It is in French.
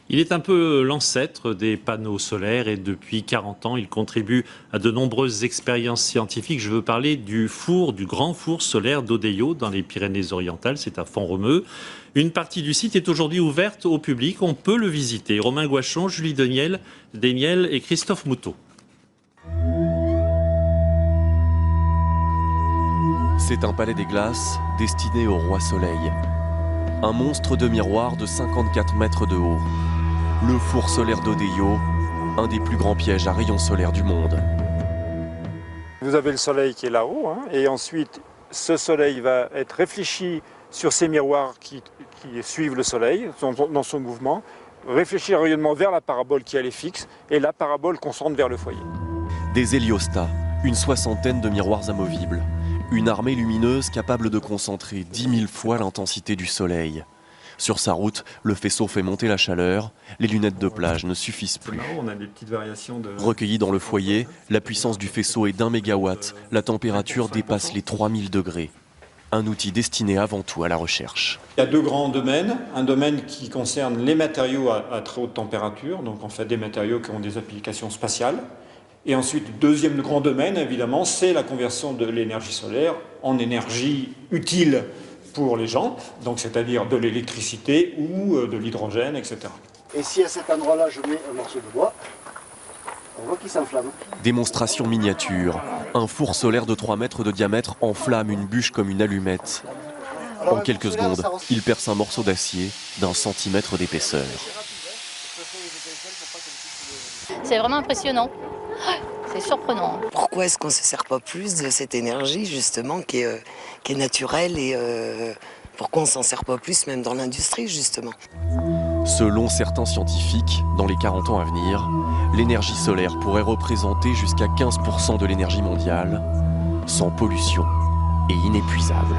Il est un peu l'ancêtre des panneaux solaires et depuis 40 ans, il contribue à de nombreuses expériences scientifiques. Je veux parler du grand four solaire d'Odeillo dans les Pyrénées-Orientales, c'est à Font-Romeu. Une partie du site est aujourd'hui ouverte au public, on peut le visiter. Romain Gouachon, Julie Deniel et Christophe Moutot. C'est un palais des glaces destiné au roi Soleil. Un monstre de miroir de 54 mètres de haut. Le four solaire d'Odeillo, un des plus grands pièges à rayons solaires du monde. Vous avez le soleil qui est là-haut, et ensuite ce soleil va être réfléchi sur ces miroirs qui suivent le soleil dans son mouvement, réfléchir le rayonnement vers la parabole qui elle est fixe, et la parabole concentre vers le foyer. Des héliostats, une soixantaine de miroirs amovibles. Une armée lumineuse capable de concentrer 10 000 fois l'intensité du soleil. Sur sa route, le faisceau fait monter la chaleur, les lunettes de plage ne suffisent plus. On a des petites variations de... Recueilli dans le foyer, la puissance du faisceau est d'1 mégawatt, la température dépasse les 3000 degrés. Un outil destiné avant tout à la recherche. Il y a deux grands domaines. Un domaine qui concerne les matériaux à très haute température, donc en fait des matériaux qui ont des applications spatiales. Et ensuite, deuxième grand domaine, évidemment, c'est la conversion de l'énergie solaire en énergie utile pour les gens, donc c'est-à-dire de l'électricité ou de l'hydrogène, etc. Et si à cet endroit-là, je mets un morceau de bois, on voit qu'il s'enflamme. Démonstration miniature. Un four solaire de 3 mètres de diamètre enflamme une bûche comme une allumette. En quelques secondes, il perce un morceau d'acier d'1 centimètre d'épaisseur. C'est vraiment impressionnant. C'est surprenant. Pourquoi est-ce qu'on ne se sert pas plus de cette énergie justement qui est naturelle et pourquoi on ne s'en sert pas plus même dans l'industrie justement? Selon certains scientifiques, dans les 40 ans à venir, l'énergie solaire pourrait représenter jusqu'à 15% de l'énergie mondiale, sans pollution et inépuisable.